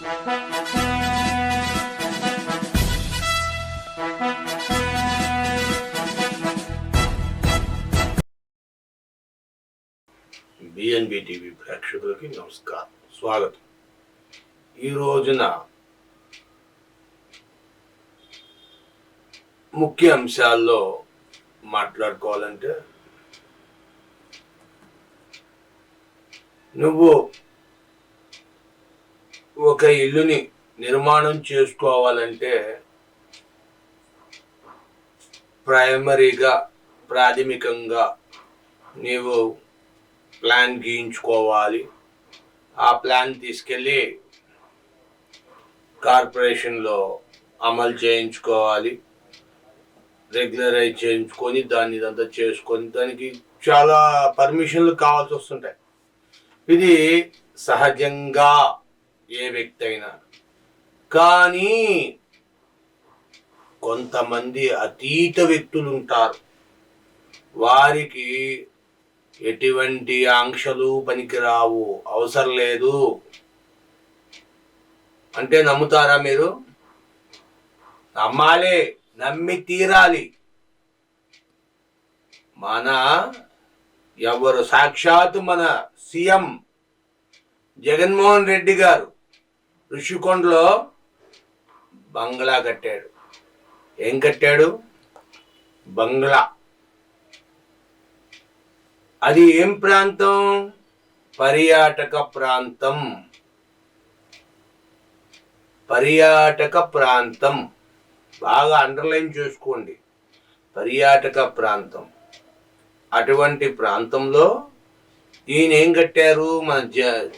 BNB TV ప్రేక్షకులకి నమస్కారం, స్వాగతం. ఈ రోజున ముఖ్య అంశాల్లో మాట్లాడుకోవాలంటే, నువ్వు ఒక ఇల్లుని నిర్మాణం చేసుకోవాలంటే ప్రాథమికంగా నీవు ప్లాన్ గీయించుకోవాలి. ఆ ప్లాన్ తీసుకెళ్ళి కార్పొరేషన్లో అమలు చేయించుకోవాలి, రెగ్యులరైజ్ చేయించుకొని దాన్ని ఇదంతా చేసుకొని దానికి చాలా పర్మిషన్లు కావాల్సి వస్తుంటాయి. ఇది సహజంగా ఏ వ్యక్తి అయినా. కానీ కొంతమంది అతీత వ్యక్తులు ఉంటారు, వారికి ఎటువంటి ఆంక్షలు పనికిరావు, అవసరం లేదు అంటే నమ్ముతారా మీరు? నమ్మాలి, నమ్మి తీరాలి. ఎవరు సాక్షాత్ మన సీఎం జగన్మోహన్ రెడ్డి గారు ఋషికొండలో బంగ్లా కట్టాడు. ఏం కట్టాడు? బంగ్లా. అది ఏం ప్రాంతం? పర్యాటక ప్రాంతం. పర్యాటక ప్రాంతం బాగా అండర్లైన్ చేసుకోండి, పర్యాటక ప్రాంతం. అటువంటి ప్రాంతంలో ఈయన ఏం కట్టారు? మన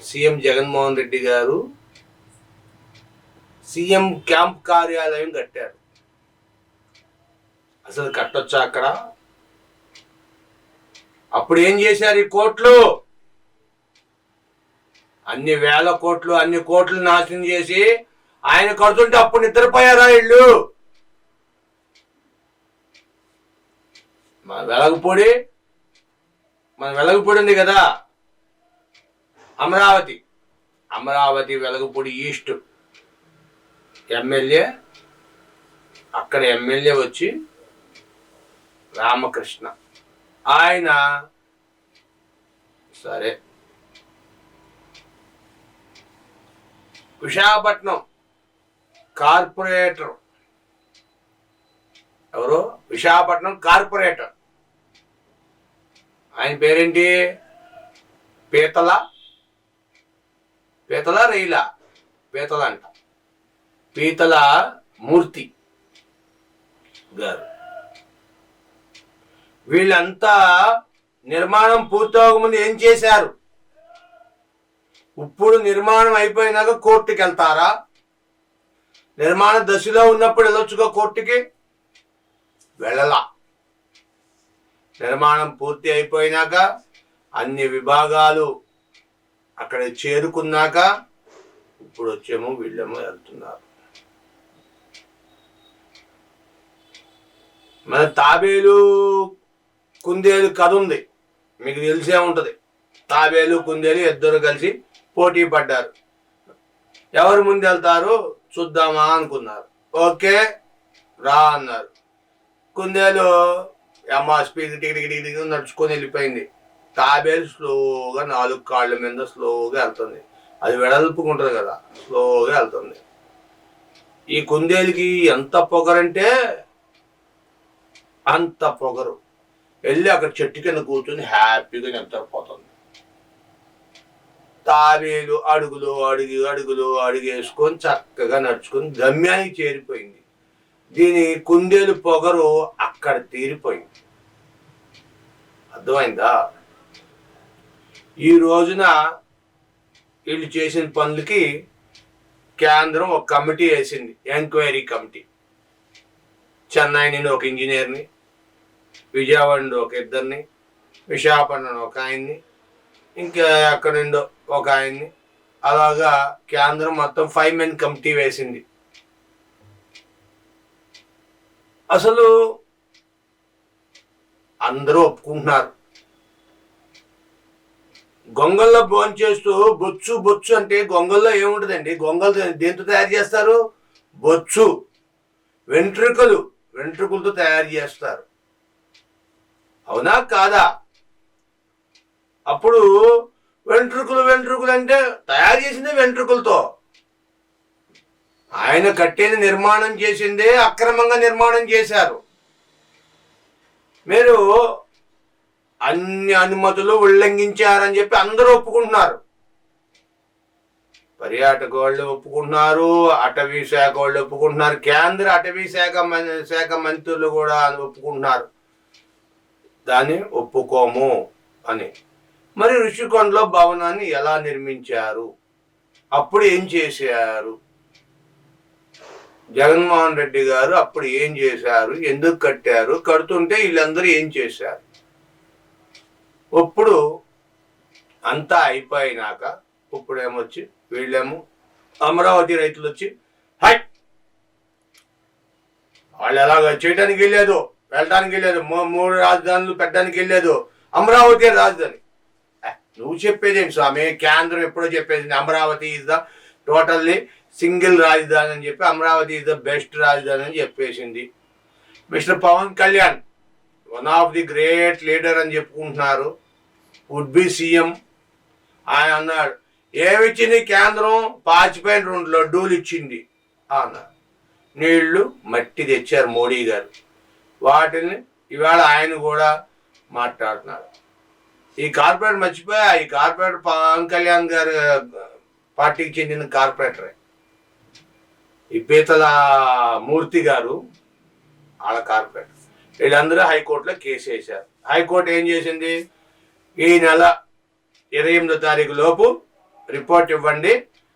సీఎం జగన్మోహన్ రెడ్డి గారు సీఎం క్యాంప్ కార్యాలయం కట్టారు. అసలు కట్టొచ్చా అక్కడ? అప్పుడు ఏం చేశారు? ఈ కోట్లు, అన్ని వేల కోట్లు, అన్ని కోట్లు నాశనం చేసి ఆయన కడుతుంటే అప్పుడు నిద్రపోయారా ఇళ్ళు? మన వెలగపూడి ఉంది కదా, అమరావతి వెలగపూడి ఈస్ట్ ఎమ్మెల్యే, అక్కడ ఎమ్మెల్యే వచ్చి రామకృష్ణ, ఆయన సరే విశాఖపట్నం కార్పొరేటర్, ఎవరు? విశాఖపట్నం కార్పొరేటర్, ఆయన పేరేంటి? పీతల అంట, పీతల మూర్తి గారు. వీళ్ళంతా నిర్మాణం పూర్తవకముందు ఏం చేశారు? ఇప్పుడు నిర్మాణం అయిపోయినాక కోర్టుకి వెళ్తారా? నిర్మాణ దశలో ఉన్నప్పుడు వెళ్ళొచ్చుగా కోర్టుకి? వెళ్ళలా. నిర్మాణం పూర్తి అయిపోయినాక అన్ని విభాగాలు అక్కడ చేరుకున్నాక ఇప్పుడు వచ్చేమో వీళ్ళేమో వెళ్తున్నారు. మన తాబేలు కుందేలు కథ ఉంది, మీకు తెలిసే ఉంటుంది. తాబేలు కుందేలు ఇద్దరు కలిసి పోటీ పడ్డారు. ఎవరు ముందు వెళ్తారు చూద్దామా అనుకున్నారు. ఓకే రా అన్నారు. కుందేలు స్పీడ్ టికి నడుచుకొని వెళ్ళిపోయింది. తాబేలు స్లోగా 4 కాళ్ళ మీద స్లోగా వెళ్తుంది. అది వెడల్పుకుంటుంది కదా, స్లోగా వెళ్తుంది. ఈ కుందేలుకి ఎంత పొగరంటే అంత పొగరు. వెళ్ళి అక్కడ చెట్టు కింద కూర్చొని హ్యాపీగా నిద్రపోతుంది. తాబేలు అడుగులు వేసుకొని చక్కగా నడుచుకొని గమ్యానికి చేరిపోయింది. దీని కుందేలు పొగరు అక్కడ తీరిపోయింది. అర్థమైందా? ఈ రోజున వీళ్ళు చేసిన పనులకి కేంద్రం ఒక కమిటీ వేసింది, ఎంక్వైరీ కమిటీ. చెన్నై నుండి ఒక ఇంజనీర్ని, విజయవాడ నుండి ఒక ఇద్దరిని, విశాఖపట్నం ఒక ఆయన్ని, ఇంకా అక్కడ నుండి ఒక ఆయన్ని, అలాగా కేంద్రం మొత్తం 5 మెన్ కమిటీ వేసింది. అసలు అందరూ ఒప్పుకుంటున్నారు గొంగల్లో భోంచేస్తూ బొచ్చు బొచ్చు అంటే గొంగల్లో ఏముంటుందండి? గొంగలు దేంతో తయారు చేస్తారు? బొచ్చు, వెంట్రుకలతో తయారు చేస్తారు. అవునా కాదా? అప్పుడు వెంట్రుకలు అంటే తయారు చేసిందే వెంట్రుకలతో. ఆయన కట్టేది నిర్మాణం చేసిందే అక్రమంగా నిర్మాణం చేశారు. మీరు అన్ని అనుమతులు ఉల్లంఘించారని చెప్పి అందరూ ఒప్పుకుంటున్నారు. పర్యాటక వాళ్ళు ఒప్పుకుంటున్నారు, అటవీ శాఖ వాళ్ళు ఒప్పుకుంటున్నారు, కేంద్ర అటవీ శాఖ మంత్రులు కూడా ఒప్పుకుంటున్నారు దాన్ని ఒప్పుకోము అని. మరి ఋషికొండలో భవనాన్ని ఎలా నిర్మించారు? అప్పుడు ఏం చేశారు? జగన్మోహన్ రెడ్డి గారు అప్పుడు ఏం చేశారు? ఎందుకు కట్టారు? కడుతుంటే వీళ్ళందరూ ఏం చేశారు? ఇప్పుడు అంతా అయిపోయినాక ఇప్పుడేమొచ్చి వీళ్ళేమో అమరావతి రైతులు వచ్చి హై వాళ్ళు ఎలాగ చేయడానికి వెళ్ళలేదు, వెళ్ళడానికి వెళ్ళలేదు, 3 రాజధానులు పెట్టడానికి వెళ్ళలేదు, అమరావతి రాజధాని. నువ్వు చెప్పేదేంటి స్వామి? కేంద్రం ఎప్పుడో చెప్పేది Amaravati is the totally single రాజధాని అని చెప్పి, అమరావతి ఇస్ ద బెస్ట్ రాజధాని అని చెప్పేసింది. Mister Pawan Kalyan one of the great leader అని చెప్పుకుంటున్నారు, వుడ్ బి సీఎం. ఆయన అన్నాడు ఏమిచ్చింది కేంద్రం? పాచిపోయిన 2 లడ్డూలు ఇచ్చింది అన్నారు. నీళ్లు మట్టి తెచ్చారు మోడీ గారు, వాటిని ఇవాళ ఆయన కూడా మాట్లాడుతున్నారు. ఈ కార్పొరేటర్ మర్చిపోయా, ఈ కార్పొరేటర్ పవన్ కళ్యాణ్ గారు పార్టీకి చెందిన కార్పొరేటరే. ఈ పీతల మూర్తి గారు వాళ్ళ కార్పొరేటర్. వీళ్ళందరూ హైకోర్టులో కేసు వేశారు. హైకోర్టు ఏం చేసింది? ఈ నెల 28వ తారీఖు లోపు రిపోర్ట్ ఇవ్వండి,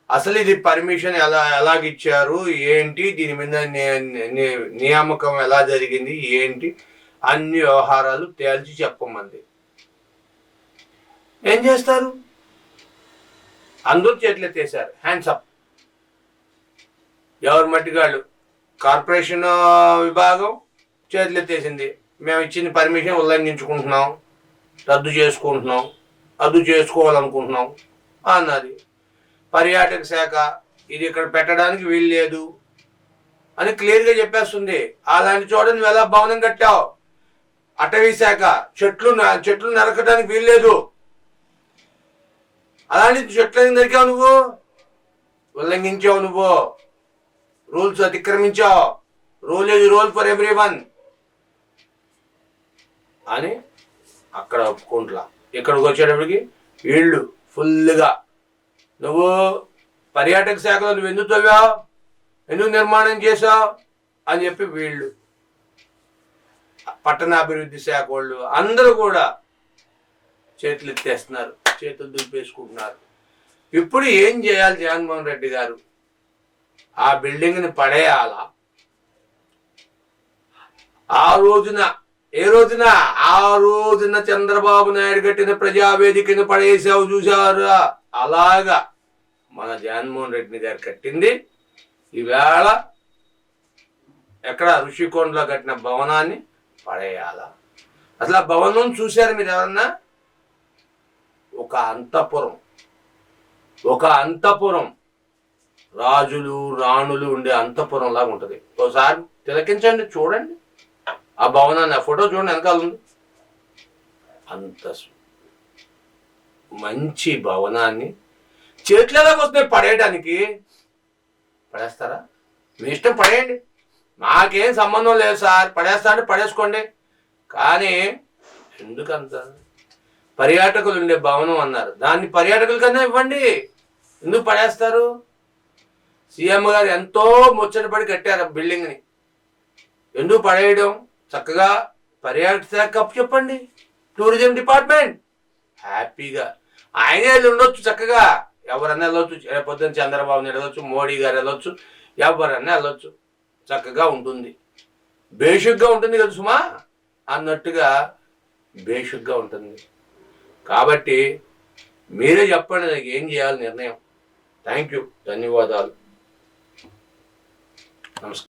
అసలు ఇది పర్మిషన్ ఎలాగిచ్చారు, ఏంటి, దీని మీద నియామకం ఎలా జరిగింది, ఏంటి, అన్ని వ్యవహారాలు తేల్చి చెప్పమంది. ఏం చేస్తారు? అందరూ చేతులు ఎత్తేసారు, హ్యాండ్స్ అప్. ఎవరు మట్టిగాళ్ళు? కార్పొరేషన్ విభాగం చేతులు ఎత్తేసింది, మేము ఇచ్చిన పర్మిషన్ ఉల్లంఘించుకుంటున్నాం, రద్దు చేసుకుంటున్నాం, రద్దు చేసుకోవాలనుకుంటున్నాం అన్నది. పర్యాటక శాఖ ఇది ఇక్కడ పెట్టడానికి వీలు లేదు అని క్లియర్గా చెప్పేస్తుంది. అలాంటి చోట నువ్వు ఎలా భవనం కట్టావు? అటవీ శాఖ చెట్లు నరకడానికి వీలు లేదు, అలాంటి చెట్లని నరికావు, నువ్వు ఉల్లంఘించావు, నువ్వు రూల్స్ అతిక్రమించావు. Rule is rule for everyone అని అక్కడ ఒప్పుకుంటున్నా. ఇక్కడికి వచ్చేటప్పటికి వీళ్ళు ఫుల్గా నువ్వు పర్యాటక శాఖలో నువ్వు ఎందుకు తవ్వావు, ఎందుకు నిర్మాణం చేసావు అని చెప్పి వీళ్ళు పట్టణాభివృద్ధి శాఖ వాళ్ళు అందరూ కూడా చేతులు ఎత్తేస్తున్నారు, చేతులు దులిపేసుకుంటున్నారు. ఇప్పుడు ఏం చేయాలి జగన్మోహన్ రెడ్డి గారు? ఆ బిల్డింగ్ని పడేయాలా? ఆ రోజున చంద్రబాబు నాయుడు కట్టిన ప్రజావేదికను పడేసావు చూసారా? అలాగా మన జగన్మోహన్ రెడ్డి గారు కట్టింది ఈవేళ ఎక్కడ ఋషికొండలో కట్టిన భవనాన్ని పడేయాలా? అసలు ఆ భవనం చూశారు మీరు ఎవరన్నా? ఒక అంతఃపురం, రాజులు రాణులు ఉండే అంతఃపురం లాగా ఉంటుంది. ఒకసారి తిలకించండి, చూడండి ఆ భవనాన్ని, ఆ ఫోటో చూడండి, వెనకాల ఉంది. అంత మంచి భవనాన్ని చేతులు ఎలాగ వస్తున్నాయి పడేయడానికి? పడేస్తారా? మీ ఇష్టం, పడేయండి, మాకేం సంబంధం లేదు సార్, పడేస్తా అంటే పడేసుకోండి. కానీ ఎందుకంత? పర్యాటకులు ఉండే భవనం అన్నారు, దాన్ని పర్యాటకుల కన్నా ఇవ్వండి, ఎందుకు పడేస్తారు? సీఎం గారు ఎంతో ముచ్చటపడి కట్టారు బిల్డింగ్ని, ఎందుకు పడేయడం? చక్కగా పర్యాటక శాఖ చెప్పండి, టూరిజం డిపార్ట్మెంట్ హ్యాపీగా ఆయనే ఉండొచ్చు, చక్కగా ఎవరన్నా వెళ్ళొచ్చు. పొద్దున్న చంద్రబాబు నాయుడు వెళ్ళొచ్చు, మోడీ గారు వెళ్ళొచ్చు, ఎవరన్నా వెళ్ళొచ్చు, చక్కగా ఉంటుంది, బేషుగ్గా ఉంటుంది కదా సుమా అన్నట్టుగా బేషుగ్గా ఉంటుంది. కాబట్టి మీరే చెప్పండి నాకు ఏం చేయాలి నిర్ణయం. థ్యాంక్ యూ, ధన్యవాదాలు, నమస్కారం.